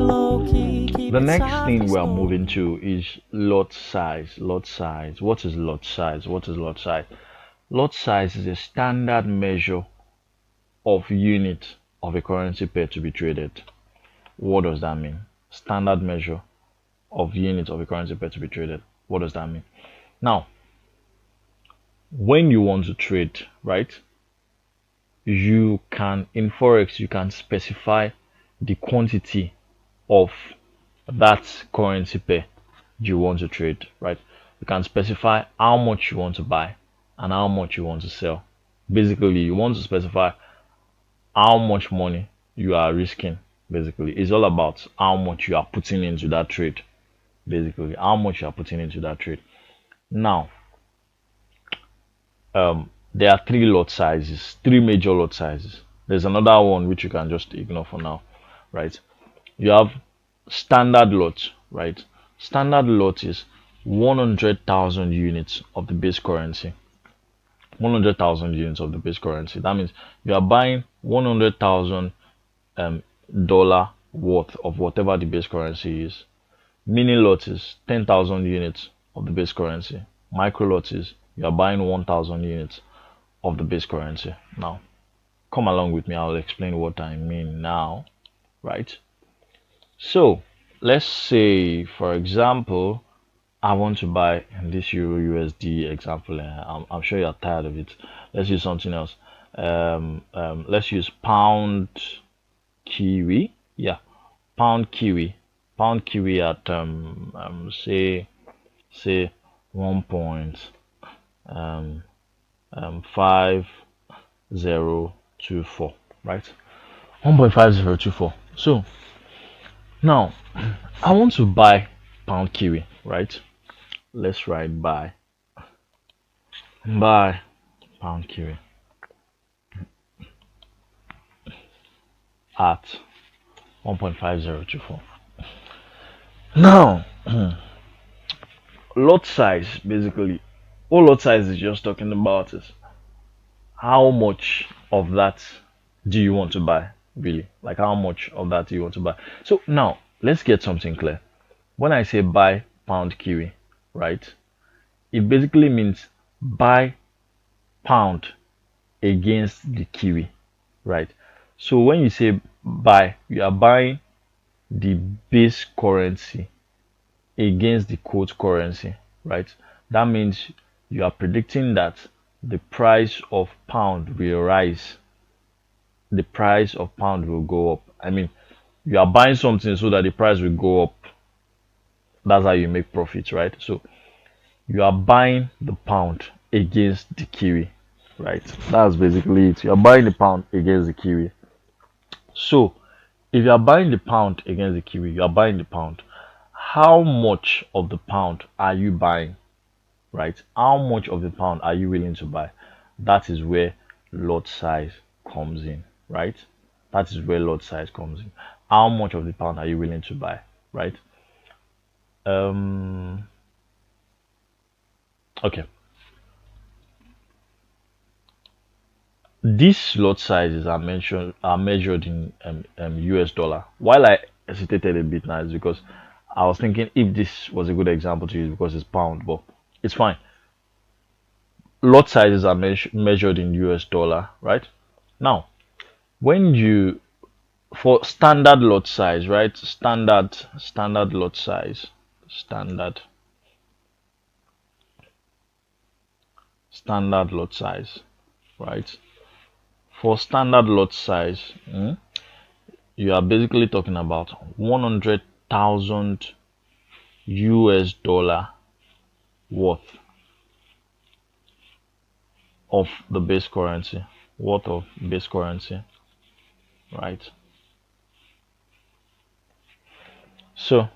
The next thing we are moving to is lot size. Lot size. What is lot size? What is lot size? Lot size is a standard measure of unit of a currency pair to be traded. What does that mean? Standard measure of unit of a currency pair to be traded. What does that mean? Now, when you want to trade, right, you can, in Forex, you can specify the quantity of that currency pair you want to trade, right? You can specify how much you want to buy and how much you want to sell. Basically, you want to specify how much money you are risking. Basically, it's all about how much you are putting into that trade. Basically, how much you are putting into that trade. Now, there are three lot sizes, three major lot sizes. There's another one which you can just ignore for now, right? You have standard lot, right? Standard lot is 100,000 units of the base currency. 100,000 units of the base currency. That means you are buying 100,000 dollar worth of whatever the base currency is. Mini lot is 10,000 units of the base currency. Micro lot is you are buying 1,000 units of the base currency. Now, come along with me. I'll explain what I mean now, right? So, let's say, for example, I want to buy this Euro USD example. I'm sure you're tired of it. Let's use something else. Let's use pound Kiwi. Yeah, pound Kiwi. Pound Kiwi at say 1.5024, right? 1.5024. So now I want to buy pound Kiwi, right? Let's write buy pound Kiwi at 1.5024. Now, lot size, basically, all lot size is just talking about is how much of that do you want to buy, really? Like, how much of that do you want to buy? So now, let's get something clear. When I say buy pound Kiwi, right, it basically means buy pound against the Kiwi, right? So when you say buy, you are buying the base currency against the quote currency, right? That means you are predicting that the price of pound will rise, the price of pound will go up. I mean, you are buying something so that the price will go up. That's how you make profits, right? So you are buying the pound against the Kiwi, right? That's basically it. You are buying the pound against the Kiwi. So if you are buying the pound against the Kiwi, you are buying the pound. How much of the pound are you buying, right? How much of the pound are you willing to buy? That is where lot size comes in, right? That is where lot size comes in. How much of the pound are you willing to buy, right? Okay. These lot sizes are measured in US dollar. While I hesitated a bit now, is because I was thinking if this was a good example to use because it's pound, but it's fine. Lot sizes are measured in US dollar, right? Now, when you for standard lot size, right? Standard lot size, standard lot size, right? For standard lot size, you are basically talking about 100,000 US dollar worth of the base currency, worth of base currency, right? So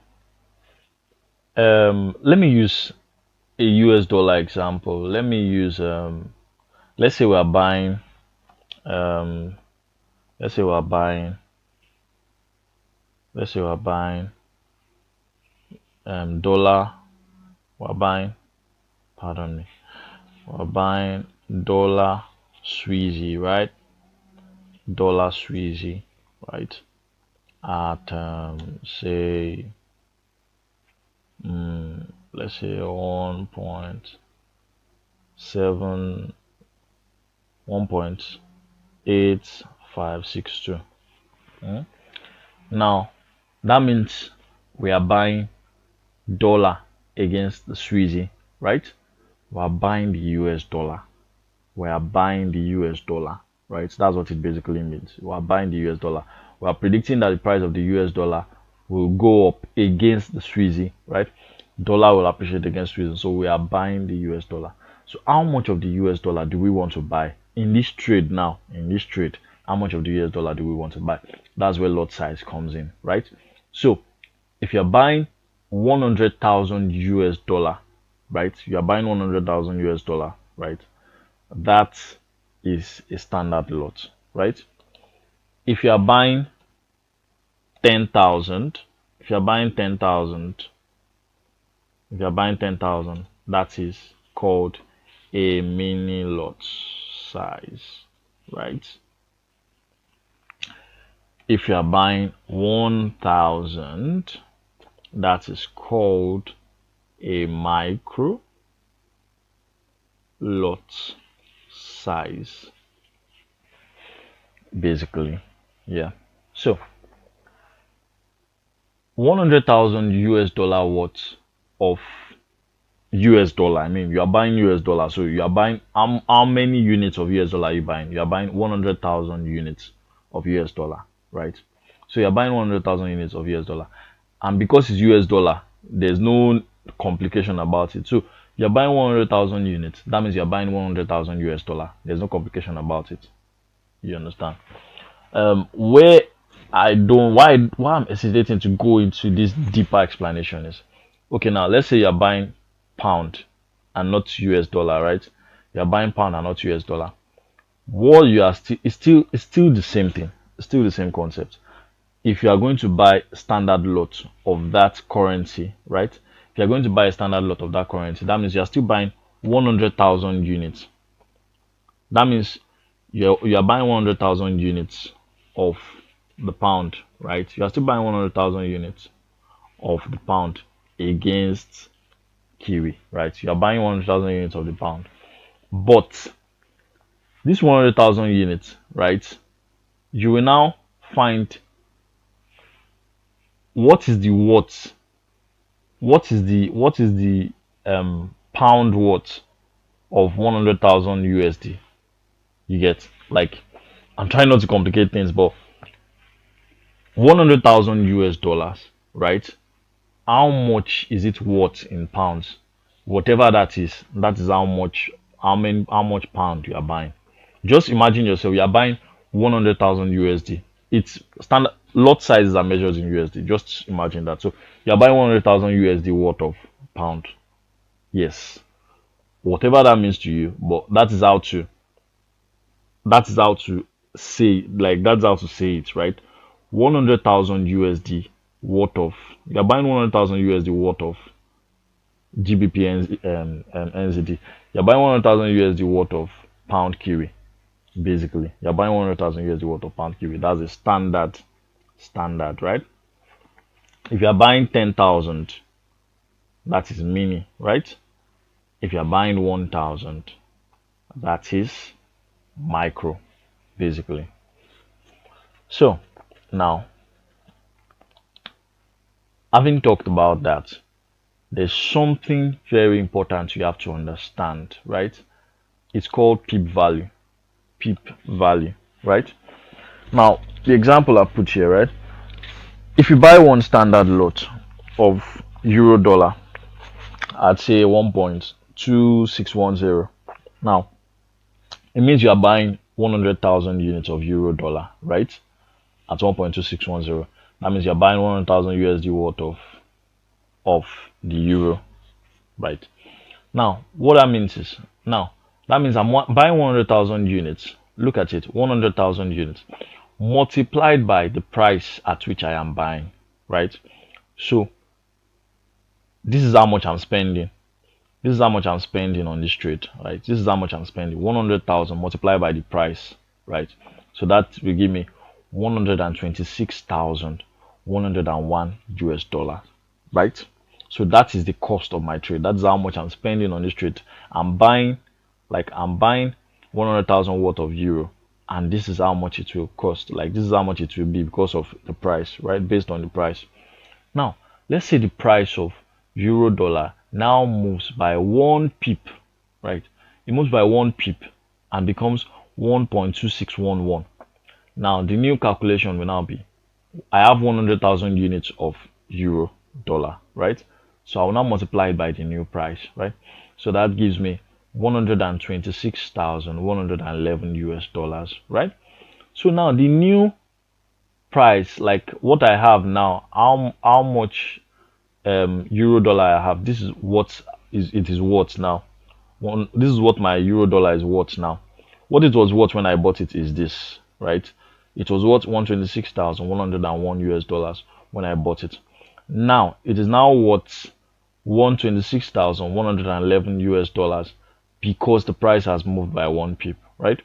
let me use a US dollar example. Let me use let's say we are buying um let's say we are buying dollar. We're buying, pardon me, we're buying dollar Sweezy, right? Dollar Sweezy, right? at say let's say 1.7 1.8562. Now that means we are buying dollar against the Swiss, right? We are buying the US dollar. We are buying the US dollar, right? That's what it basically means. We are buying the US dollar. We are predicting that the price of the US dollar will go up against the Swiss, right? Dollar will appreciate against Swiss, so we are buying the US dollar. So how much of the US dollar do we want to buy in this trade now? In this trade, how much of the US dollar do we want to buy? That's where lot size comes in, right? So if you're buying 100,000 US dollar, right? You are buying 100,000 US dollar, right? That is a standard lot, right? If you are buying 10,000, if you're buying 10,000, if you're buying 10,000, that is called a mini lot size, right? If you are buying 1,000, that is called a micro lot size, basically. Yeah. So 100,000 US dollar worth of US dollar. I mean, you are buying US dollar, so you are buying how many units of US dollar are you buying? You are buying 100,000 units of US dollar, right? So you are buying 100,000 units of US dollar, and because it's US dollar, there's no complication about it. So you're buying 100,000 units. That means you're buying 100,000 US dollar. There's no complication about it. You understand? Where I don't why I'm hesitating to go into this deeper explanation is, okay, now let's say you're buying pound and not US dollar, right? You're buying pound and not US dollar. What you are still the same thing, still the same concept. If you are going to buy standard lot of that currency, right? If you're going to buy a standard lot of that currency, that means you're still buying 100,000 units. That means you're buying 100,000 units of the pound, right? You are still buying 100,000 units of the pound against Kiwi, right? You are buying 100,000 units of the pound. But this 100,000 units, right? You will now find what is the worth, what is the pound worth of 100,000 USD. You get, like, I'm trying not to complicate things, but 100,000 US dollars, right? How much is it worth in pounds? Whatever that is how much pound you are buying. Just imagine yourself, you are buying 100,000 USD. It's standard lot sizes are measured in USD. Just imagine that. So you are buying 100,000 USD worth of pound. Yes, whatever that means to you, but that is how to say, like, that's how to say it, right? 100,000 USD worth of, you're buying 100,000 USD worth of GBP NZD. You're buying 100,000 USD worth of pound Kiwi. Basically, you're buying 100,000 USD worth of pound Kiwi. That's a standard, right? If you're buying 10,000, that is mini, right? If you're buying 1,000, that is micro, basically. So now, having talked about that, there's something very important you have to understand, right? It's called peep value. Peep value, right? Now, the example I put here, right? If you buy one standard lot of euro dollar at say 1.2610, now it means you are buying 100,000 units of euro dollar, right? At 1.2610. That means you're buying 100,000 USD worth of the euro, right? Now, what that means is, now that means I'm buying 100,000 units. Look at it, 100,000 units multiplied by the price at which I am buying, right? So this is how much I'm spending. This is how much I'm spending on this trade, right? This is how much I'm spending. 100,000 multiplied by the price, right? So that will give me 126,000 101 US dollars, right? So that is the cost of my trade. That's how much I'm spending on this trade. I'm buying 100,000 worth of euro, and this is how much it will cost. Like, this is how much it will be because of the price, right? Based on the price. Now, let's say the price of euro dollar now moves by 1 pip, right? It moves by 1 pip and becomes 1.2611. Now, the new calculation will now be, I have 100,000 units of euro dollar, right? So I will now multiply it by the new price, right? So that gives me 126,111 US dollars, right? So now the new price, like what I have now, how much euro dollar I have, this is what it is worth now. This is what my euro dollar is worth now. What it was worth when I bought it is this, right? It was worth 126,101 US dollars when I bought it. Now it is now worth 126,111 US dollars because the price has moved by 1 pip, right?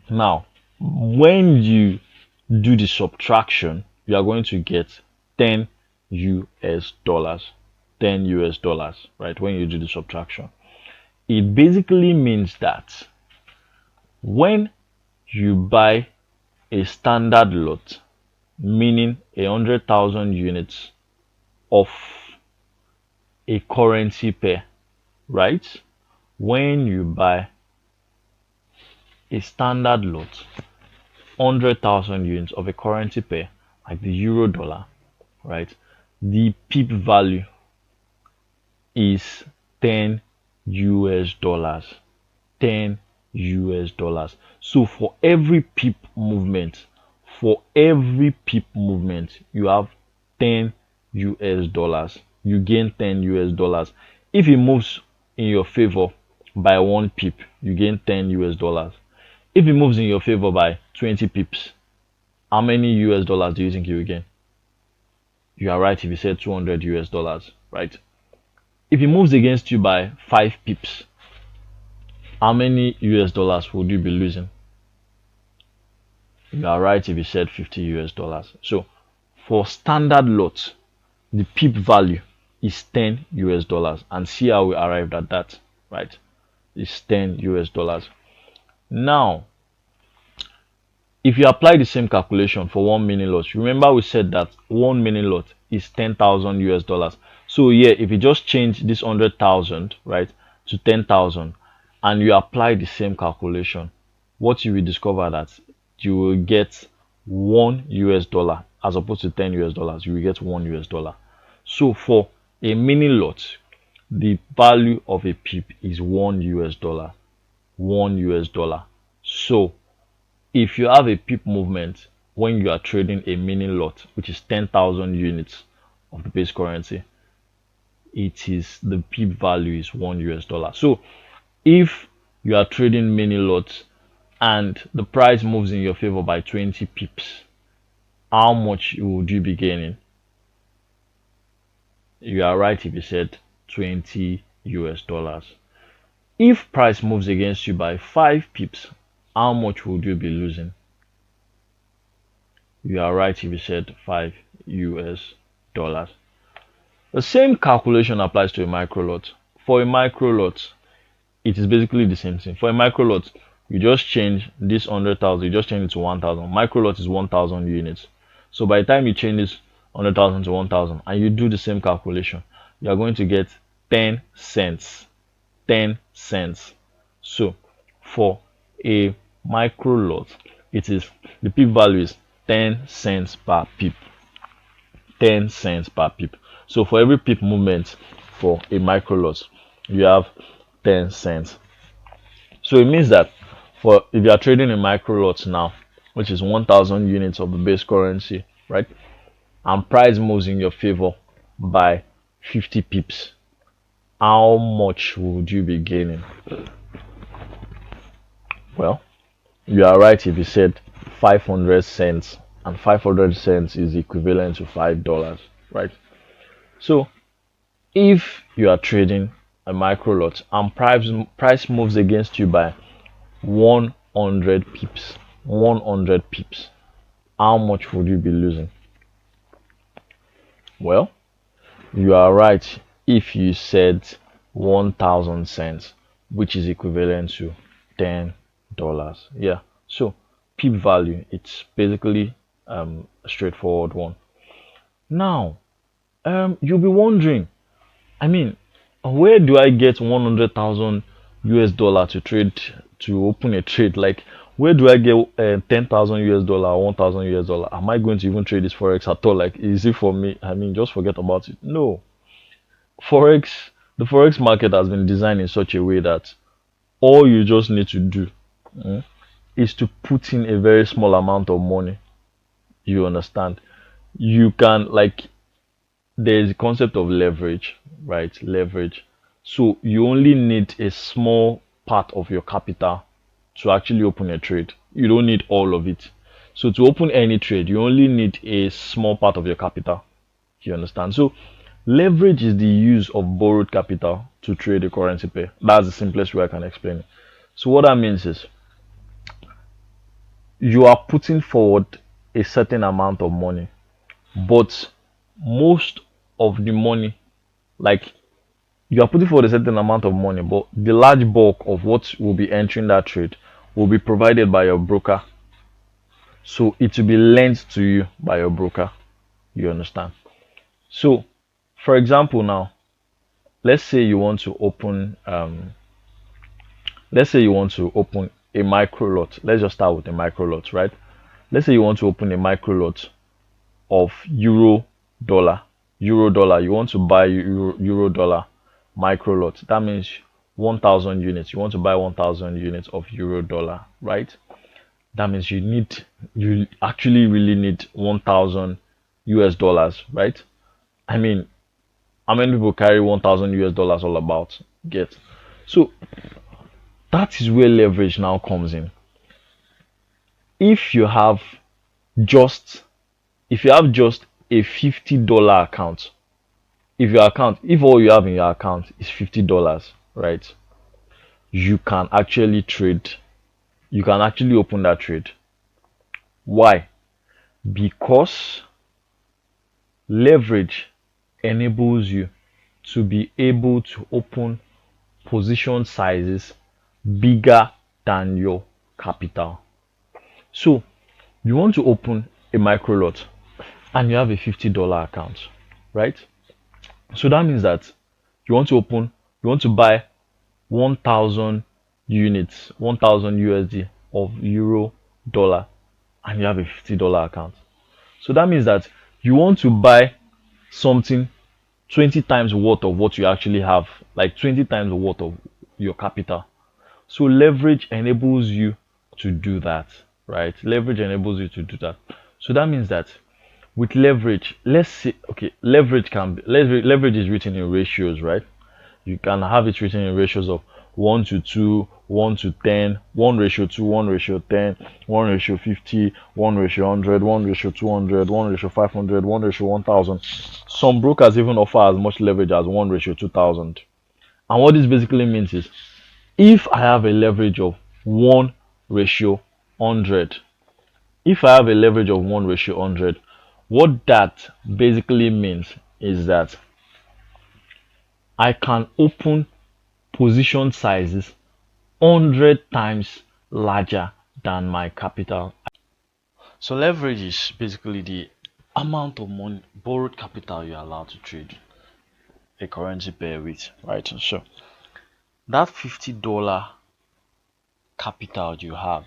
Now, when you do the subtraction, you are going to get 10 US dollars. 10 US dollars, right? When you do the subtraction, it basically means that when you buy a standard lot, meaning 100,000 units of a currency pair, right? When you buy a standard lot, 100,000 units of a currency pair, like the euro dollar, right? The pip value is 10 US dollars. 10 US dollars. So for every pip movement, you have 10 US dollars. You gain 10 US dollars. If it moves in your favor by 1 pip, you gain 10 US dollars. If it moves in your favor by 20 pips, how many US dollars do you think you will gain? You are right if you said 200 US dollars, right? If it moves against you by 5 pips, how many US dollars would you be losing? You are right if you said 50 US dollars. So for standard lots, the pip value is 10 US dollars. And see how we arrived at that, right? It's 10 US dollars. Now, if you apply the same calculation for 1 mini lot, remember we said that 1 mini lot is 10,000 US dollars. So yeah, if you just change this 100,000, right, to 10,000, and you apply the same calculation, what you will discover that you will get 1 US dollar as opposed to 10 US dollars. You will get 1 US dollar. So for a mini lot, the value of a pip is 1 US dollar. 1 US dollar. So if you have a pip movement when you are trading a mini lot, which is 10,000 units of the base currency, the pip value is 1 US dollar. So if you are trading mini lots and the price moves in your favor by 20 pips, how much would you be gaining? You are right if you said 20 US dollars. If price moves against you by 5 pips, how much would you be losing? You are right if you said 5 US dollars. The same calculation applies to a micro lot. For a micro lot, it is basically the same thing. For a micro lot, you just change this 100,000, you just change it to 1,000. Micro lot is 1,000 units. So by the time you change this 100,000 to 1,000 and you do the same calculation, you are going to get 10 cents. 10 cents. So for a micro lot, the pip value is 10 cents per pip. 10 cents per pip. So for every pip movement for a micro lot, you have 10 cents. So it means that if you are trading a micro lot now, which is 1,000 units of the base currency, right, and price moves in your favor by 50 pips, how much would you be gaining? Well, you are right if you said 500 cents, and 500 cents is equivalent to $5, right? So if you are trading a micro lot and price moves against you by 100 pips, how much would you be losing? Well, you are right if you said 1,000 cents, which is equivalent to $10. Yeah. So peep value, it's basically a straightforward one. Now, you'll be wondering, I mean, where do I get 100,000 US dollar to trade, to open a trade? Like, where do I get 10,000 US dollar or 1,000 US dollar? Am I going to even trade this forex at all? Like, is it for me? I mean, just forget about it. No, forex, the forex market has been designed in such a way that all you just need to do is to put in a very small amount of money. You understand? You can, like, there's a concept of leverage, right? Leverage. So you only need a small part of your capital to actually open a trade. You don't need all of it. So to open any trade, you only need a small part of your capital. You understand? So leverage is the use of borrowed capital to trade a currency pair. That's the simplest way I can explain it. So what that means is you are putting forward a certain amount of money, but most of the money, like, you are putting forward a certain amount of money, but the large bulk of what will be entering that trade will be provided by your broker. So it will be lent to you by your broker. You understand? So, for example, now let's say you want to open let's say you want to open a micro lot. Let's just start with a micro lot, right? Let's say you want to open a micro lot of dollar euro dollar. You want to buy euro dollar micro lot. That means 1,000 units. You want to buy 1,000 units of euro dollar, right? That means you actually really need 1,000 US dollars, right? I mean, how many people carry 1,000 US dollars all about? Get. So that is where leverage now comes in. If you have just if you have just a $50 account, if all you have in your account is $50, right, you can actually trade, you can actually open that trade. Why? Because leverage enables you to be able to open position sizes bigger than your capital. So you want to open a micro lot and you have a $50 account, right? So that means that you want to buy 1,000 units, 1,000 USD of euro dollar, and you have a $50 account. So that means that you want to buy something 20 times worth of what you actually have, like 20 times the worth of your capital. So leverage enables you to do that, right? Leverage enables you to do that. So that means that with leverage, let's say, okay, leverage is written in ratios, right? You can have it written in ratios of 1 to 2, 1 to 10, 1 ratio 2, 1 ratio 10, 1 ratio 50, 1 ratio 100, 1 ratio 200, 1 ratio 500, 1 ratio 1000. Some brokers even offer as much leverage as 1 ratio 2000. And what this basically means is, if I have a leverage of 1 ratio 100, if I have a leverage of 1 ratio 100, what that basically means is that I can open position sizes 100 times larger than my capital. So leverage is basically the amount of money, borrowed capital, you're allowed to trade a currency pair with, right? So that $50 capital you have,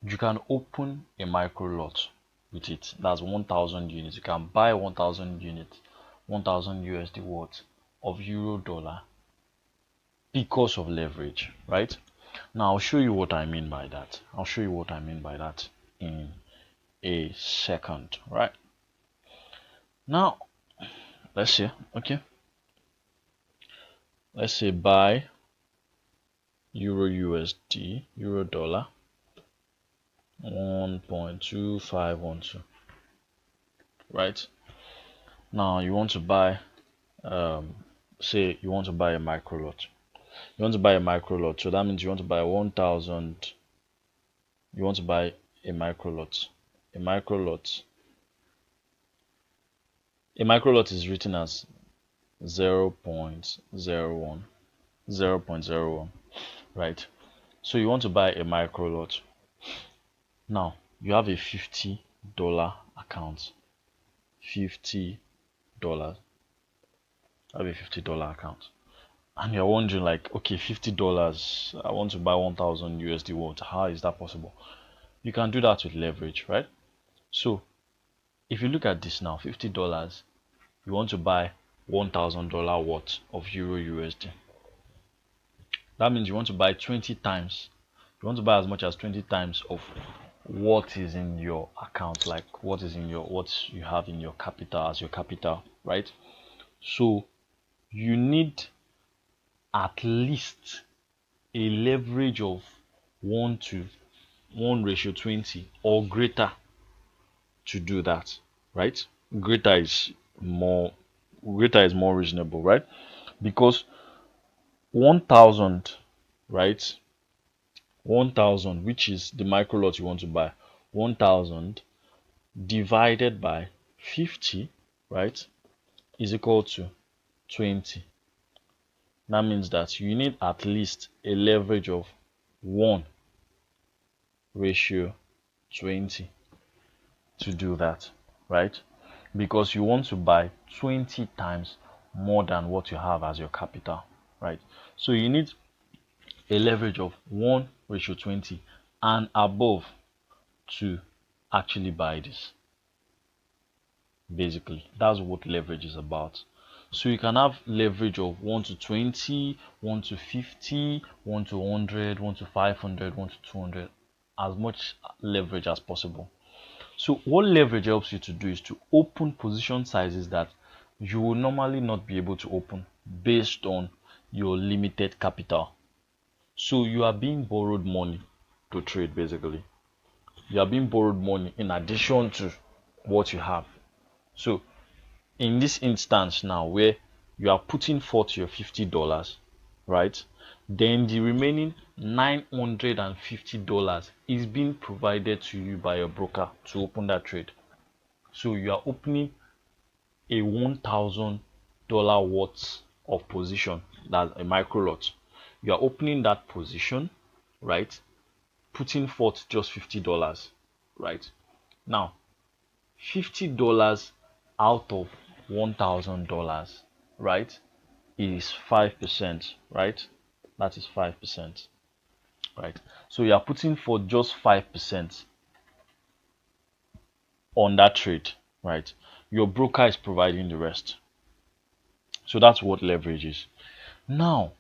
you can open a micro lot with it. That's 1,000 units. You can buy 1,000 units, 1,000 USD worth of euro dollar because of leverage, right? Now I'll show you what I mean by that. I'll show you what I mean by that in a second, right? Now let's see. Okay, let's say buy euro USD, euro dollar 1.2512, right? Now you want to buy say you want to buy a micro lot. You want to buy a micro lot, so that means you want to buy 1,000. You want to buy a micro lot. A micro lot A micro lot is written as 0.01, 0.01, right? So you want to buy a micro lot. Now you have a $50 account. $50. I have a $50 account. And you're wondering like, okay, $50, I want to buy 1000 USD worth. How is that possible? You can do that with leverage, right? So if you look at this now, $50, you want to buy $1000 worth of Euro USD. That means you want to buy 20 times. You want to buy as much as 20 times of what is in your account, like what you have in your capital as your capital, right? So you need at least a leverage of 1 to 1 ratio 20 or greater to do that, right? Greater is more greater is more reasonable, right? Because 1000, right? 1000, which is the micro lot you want to buy, 1000 divided by 50, right, is equal to 20. That means that you need at least a leverage of 1 ratio 20 to do that, right? Because you want to buy 20 times more than what you have as your capital, right? So you need a leverage of 1 ratio 20 and above to actually buy this. Basically, that's what leverage is about. So you can have leverage of 1 to 20, 1 to 50, 1 to 100, 1 to 500, 1 to 200, as much leverage as possible. So what leverage helps you to do is to open position sizes that you will normally not be able to open based on your limited capital. So you are being borrowed money to trade. Basically, you are being borrowed money in addition to what you have. So in this instance now, where you are putting forth your $50, right, then the remaining $950 is being provided to you by your broker to open that trade. So you are opening a $1000 worth of position, that's a micro lot. You are opening that position, right, putting forth just $50, right? Now $50 out of $1000, right, is 5%, right? That is 5%, right? So you are putting for just 5% on that trade, right? Your broker is providing the rest. So that's what leverage is. Now,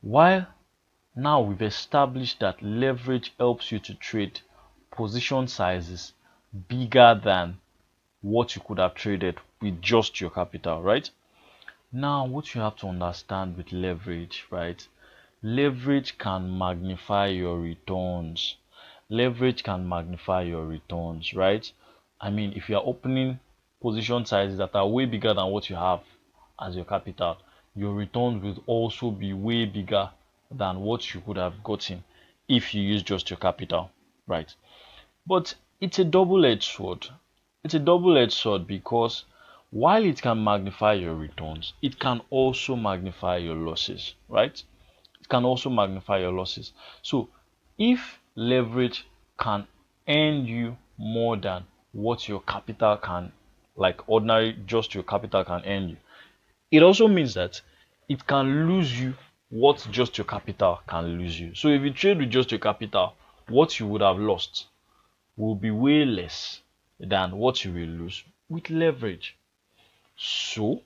while now we've established that leverage helps you to trade position sizes bigger than what you could have traded with just your capital, right? Now, what you have to understand with leverage, right? Leverage can magnify your returns. Leverage can magnify your returns, right? I mean, if you are opening position sizes that are way bigger than what you have as your capital, your returns will also be way bigger than what you could have gotten if you use just your capital, right? But it's a double-edged sword. It's a double-edged sword because while it can magnify your returns, it can also magnify your losses, right? It can also magnify your losses. So if leverage can earn you more than what your capital can, like ordinary, just your capital can earn you, it also means that it can lose you what just your capital can lose you. So if you trade with just your capital, what you would have lost will be way less than what you will lose with leverage. So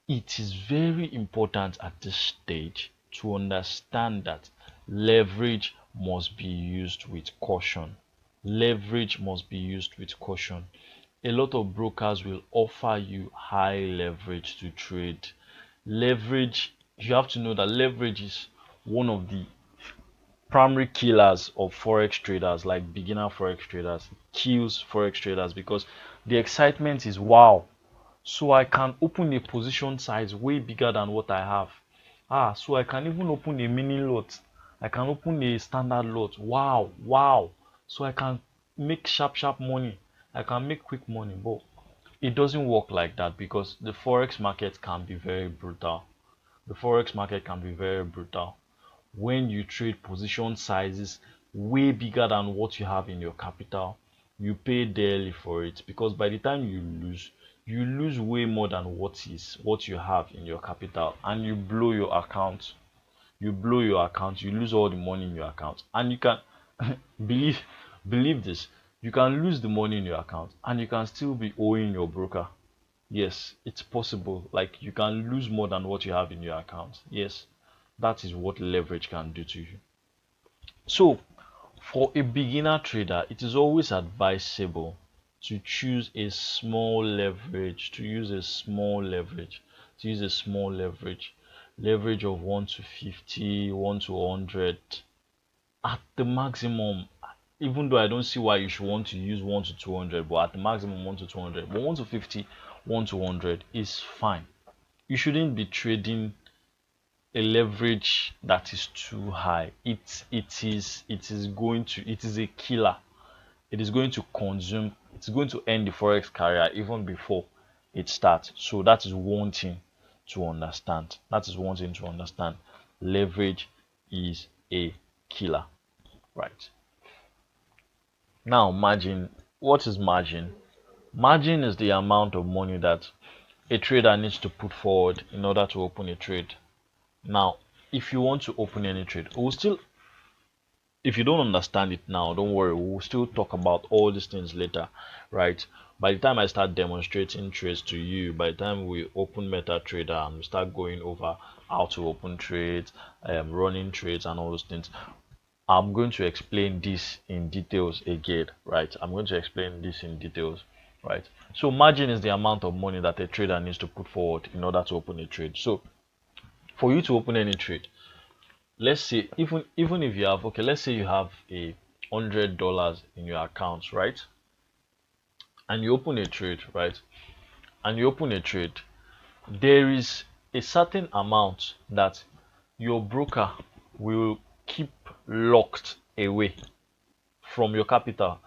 it is very important at this stage to understand that leverage must be used with caution. Leverage must be used with caution. A lot of brokers will offer you high leverage to trade. Leverage, you have to know that leverage is one of the primary killers of forex traders, like beginner forex traders. It kills forex traders because the excitement is wow, so I can open a position size way bigger than what I have. So I can even open a mini lot, I can open a standard lot. Wow, wow. So I can make sharp money, I can make quick money. But it doesn't work like that because the forex market can be very brutal. The forex market can be very brutal when you trade position sizes way bigger than what you have in your capital. You pay dearly for it because by the time you lose way more than what you have in your capital, and you blow your account. You lose all the money in your account, and you can believe believe this, you can lose the money in your account and you can still be owing your broker. Yes, it's possible. Like, you can lose more than what you have in your account. Yes, that is what leverage can do to you. So for a beginner trader, it is always advisable to choose a small leverage, to use a small leverage of 1 to 50, 1 to 100 at the maximum. Even though I don't see why you should want to use 1 to 200, but at the maximum 1 to 200, but 1 to 50, 1 to 100 is fine. You shouldn't be trading a leverage that is too high. It is a killer. It is going to consume, it's going to end the forex career even before it starts. So that is one thing to understand. Leverage is a killer. Right. Now, margin. What is margin? Margin is the amount of money that a trader needs to put forward in order to open a trade. Now, if you want to open any trade, if you don't understand it now, don't worry, we'll still talk about all these things later, right? By the time I start demonstrating trades to you, by the time we open MetaTrader and we start going over how to open trades, running trades and all those things, I'm going to explain this in details again, right? Right? So margin is the amount of money that a trader needs to put forward in order to open a trade. So for you to open any trade, let's say even if you have, okay, let's say you have $100 in your account, right? And you open a trade, right? And you open a trade, there is a certain amount that your broker will keep locked away from your capital.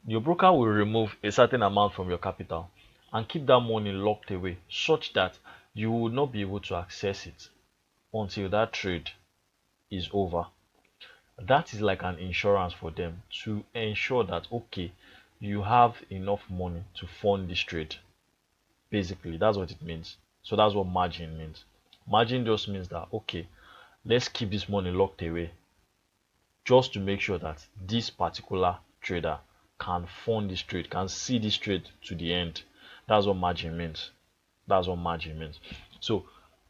Your broker will remove a certain amount from your capital and keep that money locked away such that you will not be able to access it until that trade is over. That is like an insurance for them to ensure that, okay, you have enough money to fund this trade. Basically, that's what it means. So that's what margin means. Margin just means that, okay, let's keep this money locked away just to make sure that this particular trader can fund this trade, can see this trade to the end. That's what margin means. So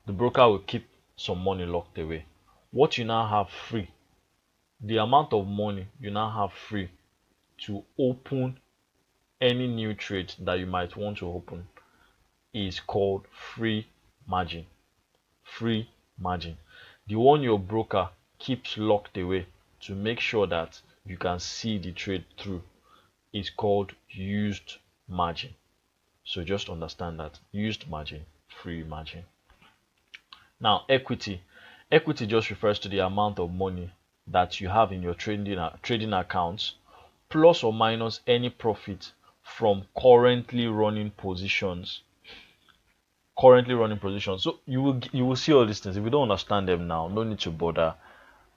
the broker will keep some money locked away. What you now have free, the amount of money you now have free to open any new trade that you might want to open, is called free margin. Free margin. The one your broker keeps locked away to make sure that you can see the trade through is called used margin. So just understand that. Used margin, free margin. Now, equity. Equity just refers to the amount of money that you have in your trading accounts, plus or minus any profit from currently running positions. So you will see all these things. If you don't understand them now, no need to bother.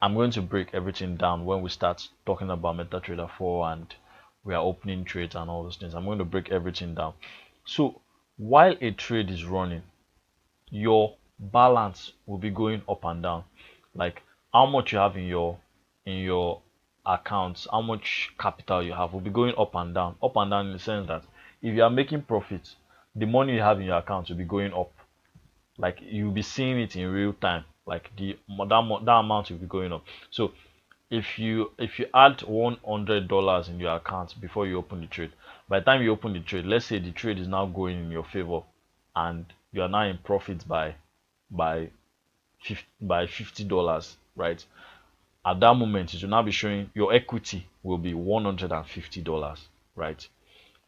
I'm going to break everything down when we start talking about MetaTrader 4 and we are opening trades and all those things. I'm going to break everything down. So while a trade is running, your balance will be going up and down. Like, how much you have in your accounts, how much capital you have will be going up and down. Up and down in the sense that if you are making profits, the money you have in your account will be going up. Like, you'll be seeing it in real time. Like, that amount will be going up. So if you add $100 in your account before you open the trade, by the time you open the trade, let's say the trade is now going in your favor and you are now in profits by $50, right? At that moment, it will now be showing your equity will be $150, right?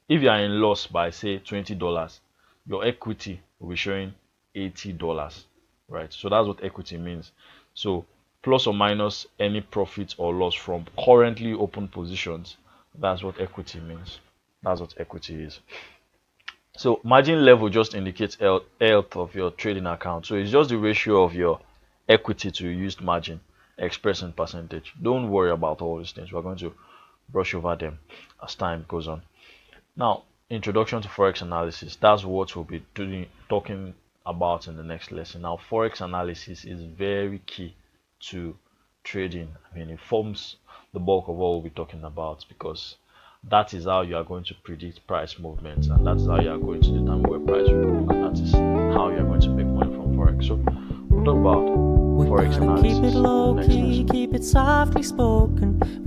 If you are in loss by, say, $20, your equity will be showing $80, right? So that's what equity means. So plus or minus any profit or loss from currently open positions, that's what equity means. That's what equity is. So margin level just indicates health of your trading account. So it's just the ratio of your equity to used margin expressed in percentage. Don't worry about all these things. We're going to brush over them as time goes on. Now, introduction to Forex analysis. That's what we'll be talking about in the next lesson. Now, Forex analysis is very key to trading. I mean, it forms the bulk of what we'll be talking about because that is how you are going to predict price movements, and that's how you are going to determine where price will go, and that is how you are going to make money from Forex. So, we'll talk about Forex analysis in the next lesson. Keep it softly spoken.